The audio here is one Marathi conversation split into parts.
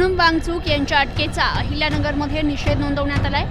सोनम वांगचूक यांच्या अटकेचा अहिल्यानगरमध्ये निषेध नोंदवण्यात आलाय।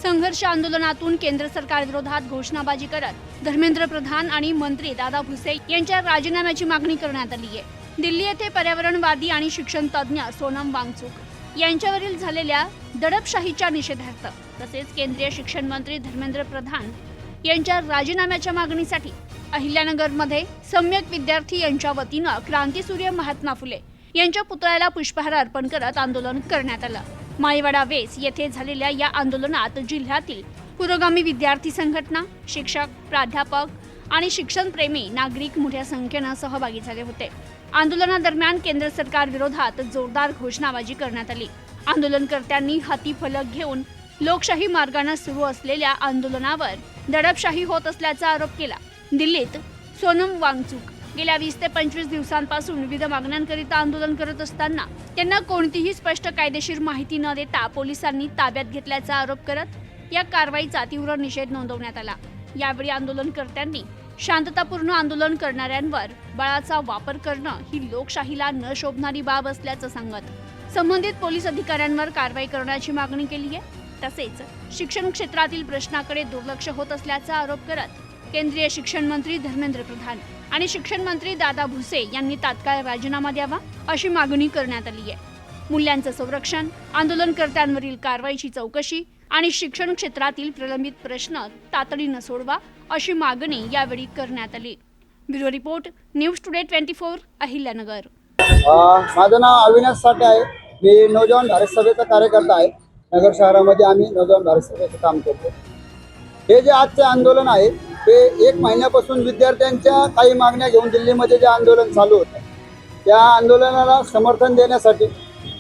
संघर्ष आंदोलनातून केंद्र सरकार विरोधात घोषणाबाजी करत धर्मेंद्र प्रधान आणि मंत्री दादा भुसे यांच्या राजीनाम्याची मागणी करण्यात आली आहे। दिल्ली येथे पर्यावरणवादी आणि शिक्षण तज्ञ सोनम वांगचूक यांच्यावरील झालेल्या दडपशाहीच्या निषेधार्थ तसेच केंद्रीय शिक्षण मंत्री धर्मेंद्र प्रधान यांच्या राजीनाम्याच्या मागणीसाठी अहिल्यानगरमध्ये सम्यक विद्यार्थी यांच्या वतीनं क्रांतीसूर्य महात्मा फुले यांच्या पुतळ्याला पुष्पहार अर्पण करत आंदोलन करण्यात आलं। माईवाडा वेस येथे झालेल्या या आंदोलनात जिल्ह्यातील पुरोगामी विद्यार्थी संघटना, शिक्षक, प्राध्यापक आणि शिक्षणप्रेमी नागरिक मोठ्या संख्येने सहभागी झाले होते। आंदोलनादरम्यान केंद्र सरकार विरोधात जोरदार घोषणाबाजी करण्यात आली। आंदोलनकर्त्यांनी हाती फलक घेऊन लोकशाही मार्गाने सुरू असलेल्या आंदोलनावर दडपशाही होत असल्याचा आरोप केला। दिल्लीत सोनम वांगचूक गेल्या 20 ते 25 दिवसांपासून विविध मागण्यांकरिता आंदोलन करत असताना त्यांना कोणतीही स्पष्ट कायदेशीर माहिती न देता पोलिसांनी ताब्यात घेतल्याचा आरोप करत या कारवाईचा तीव्र निषेध नोंदवण्यात आला। यावेळी आंदोलनकर्त्यांनी शांततापूर्ण आंदोलन करणाऱ्यांवर बळाचा वापर करणं ही लोकशाहीला न शोभणारी बाब असल्याचं सांगत संबंधित पोलीस अधिकाऱ्यांवर कारवाई करण्याची मागणी केली आहे। तसेच शिक्षण क्षेत्रातील प्रश्नाकडे दुर्लक्ष होत असल्याचा आरोप करत केंद्रीय शिक्षण मंत्री धर्मेंद्र प्रधान आणि शिक्षण मंत्री दादा भुसे यांनी तात्काळ राजीनामा द्यावा अशी मागणी करण्यात आली आहे। मूल्यांचं संरक्षण, आंदोलनकर्त्यांवरील कारवाईची चौकशी आणि शिक्षण क्षेत्रातील प्रलंबित प्रश्न तातडीने सोडवा अशी मागणी यावेळी करण्यात आली। Bureau report, news today 24 Ahilyanagar. माझं नाव अविनाश साठे आहे। मी नौजवान भारत सभेचा कार्यकर्ता आहे। नगर शहरामध्ये आम्ही नौजवान भारत सभेचं काम करतो। हे जे आजचे आंदोलन आहे ते 1 महिन्यापासून विद्यार्थ्यांच्या काही मागण्या घेऊन दिल्लीमध्ये जे आंदोलन चालू होतं त्या आंदोलनाला समर्थन देण्यासाठी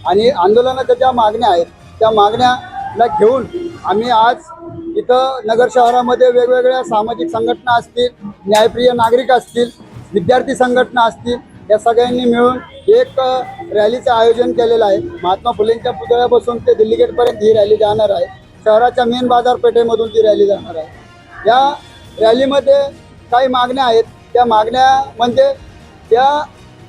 आणि आंदोलनाच्या ज्या मागण्या आहेत त्या मागण्याला घेऊन आम्ही आज इथं नगर शहरामध्ये वेगवेगळ्या सामाजिक संघटना असतील, न्यायप्रिय नागरिक असतील, विद्यार्थी संघटना असतील, या सगळ्यांनी मिळून एक रॅलीचं आयोजन केलेलं आहे। महात्मा फुलेंच्या पुतळ्यापासून ते दिल्ली गेटपर्यंत ही रॅली जाणार आहे। शहराच्या मेन बाजारपेठेमधून ती रॅली जाणार आहे। या रॅलीमध्ये काही मागण्या आहेत। त्या मागण्या म्हणजे त्या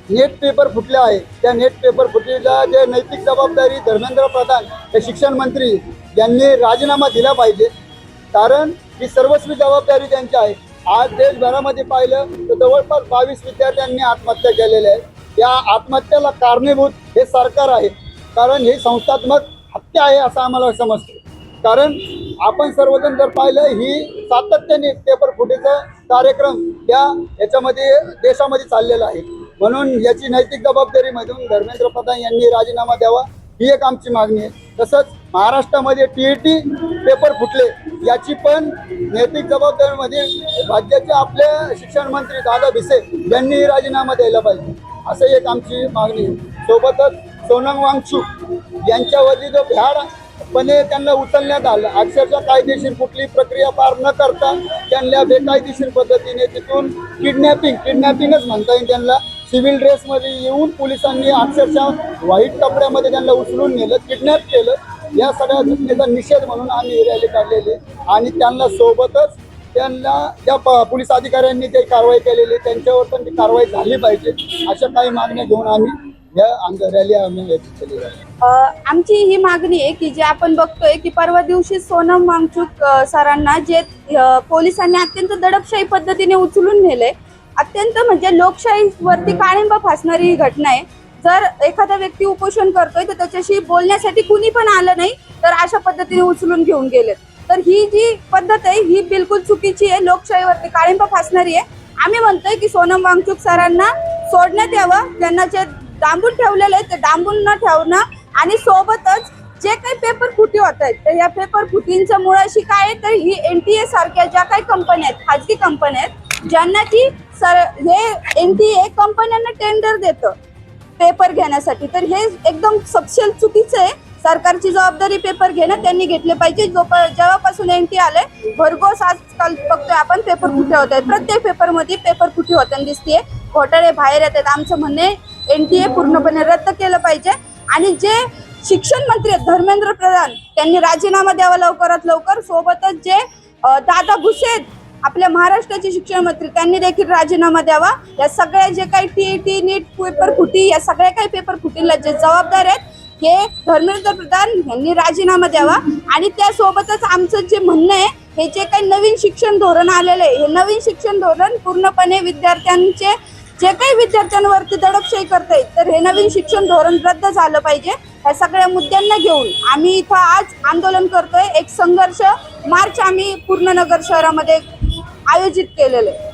नेट पेपर फुटले आहे, त्या नेट पेपर फुटीला जे नैतिक जबाबदारी धर्मेंद्र प्रधान हे शिक्षण मंत्री यांनी राजीनामा दिला पाहिजे, कारण ही सर्वस्वी जबाबदारी त्यांची आहे। आज देशभरामध्ये पाहिलं तर जवळपास 22 विद्यार्थ्यांनी आत्महत्या केलेल्या आहेत। या आत्महत्येला कारणीभूत हे सरकार आहे, कारण ही संस्थात्मक हत्या आहे असं आम्हाला समजतं। कारण आपण सर्वजण जर पाहिलं ही सातत्याने पेपर फुटीचा कार्यक्रम याच्यामध्ये देशामध्ये चाललेला आहे, म्हणून याची नैतिक जबाबदारीमधून धर्मेंद्र प्रधान यांनी राजीनामा द्यावा ही एक आमची मागणी आहे। तसंच महाराष्ट्रामध्ये TET पेपर फुटले याची पण नैतिक जबाबदारीमध्ये राज्याचे आपले शिक्षण मंत्री दादा भुसे यांनी राजीनामा द्यायला पाहिजे असं एक आमची मागणी आहे। सोबतच सोनम वांगचूक यांच्यावरती जो भ्याडपणे त्यांना उचलण्यात आलं, अक्षरशः कायदेशीर कुठली प्रक्रिया पार न करता त्यांना बेकायदेशीर पद्धतीने तिथून किडनॅपिंगच म्हणता येईल, त्यांना सिव्हिल ड्रेसमध्ये येऊन पोलिसांनी अक्षरशः व्हाईट कपड्यामध्ये त्यांना उचलून नेलं, किडनॅप केलं। या सगळ्या घटनेचा निषेध म्हणून आम्ही ही रॅली काढलेली आणि त्यांना सोबतच त्यांना ज्या पोलीस अधिकाऱ्यांनी काही कारवाई केलेली त्यांच्यावर पण ती कारवाई झाली पाहिजे अशा काही मागण्या घेऊन आम्ही या रॅली आम्ही केली आहे। आमची ही मागणी आहे की जे आपण बघतोय की परवा दिवशी सोनम वांगचूक सरांना जे पोलिसांनी अत्यंत दडपशाही पद्धतीने उचलून नेले, अत्यंत म्हणजे लोकशाहीवरती काळिंबा फासणारी ही घटना आहे। जर एखादा व्यक्ती उपोषण करतोय तर त्याच्याशी बोलण्यासाठी कुणी पण आलं नाही तर अशा पद्धतीने उचलून घेऊन गेले, तर ही जी पद्धत आहे ही बिलकुल चुकीची आहे, लोकशाहीवरती काळिंबा फासणारी आहे। आम्ही म्हणतोय की सोनम वांगचूक सरांना सोडण्यात यावं, त्यांना जे डांबून ठेवलेले आहे ते डांबून न ठेवणं आणि सोबतच जे काही पेपर फुटी होत आहेत तर या पेपर फुटींच्या मुळाशी काय आहे तर ही NTA सारख्या ज्या काही कंपन्या आहेत, खाजगी कंपन्या आहेत, ज्यांना की हे NTA कंपन्यांना टेंडर देतं पेपर घेण्यासाठी, तर हे एकदम सपशेल चुकीचं आहे। सरकारची जबाबदारी पेपर घेणं त्यांनी घेतले पाहिजे. जेव्हापासून NT आले भरघोस आजकाल बघतोय आपण पेपर फुटे होत आहेत. प्रत्येक पेपरमध्ये पेपर फुटी होताना दिसते, घोटाळे बाहेर येतात. आमचं म्हणणे NTA पूर्णपणे रद्द केलं पाहिजे आणि जे शिक्षण मंत्री आहेत धर्मेंद्र प्रधान त्यांनी राजीनामा द्यावा लवकरात लवकर. सोबतच जे दादा भुसे आहेत आपल्या महाराष्ट्राचे शिक्षण मंत्री त्यांनी देखील राजीनामा द्यावा. या सगळ्या जे काही TET नीट पेपर फुटी या सगळ्या काही पेपर फुटीला जे जबाबदार आहेत हे धर्मेंद्र प्रधान यांनी राजीनामा द्यावा. आणि त्यासोबतच आमचं जे म्हणणं आहे हे जे काही नवीन शिक्षण धोरण आलेलं आहे हे नवीन शिक्षण धोरण पूर्णपणे विद्यार्थ्यांचे जे काही विद्यार्थ्यांवरती दडपशाही करतायत तर हे नवीन शिक्षण धोरण रद्द झालं पाहिजे. ह्या सगळ्या मुद्द्यांना घेऊन आम्ही इथं आज आंदोलन करतोय. एक संघर्ष मार्च आम्ही पूर्ण नगर शहरामध्ये आयोजित केलेलं आहे.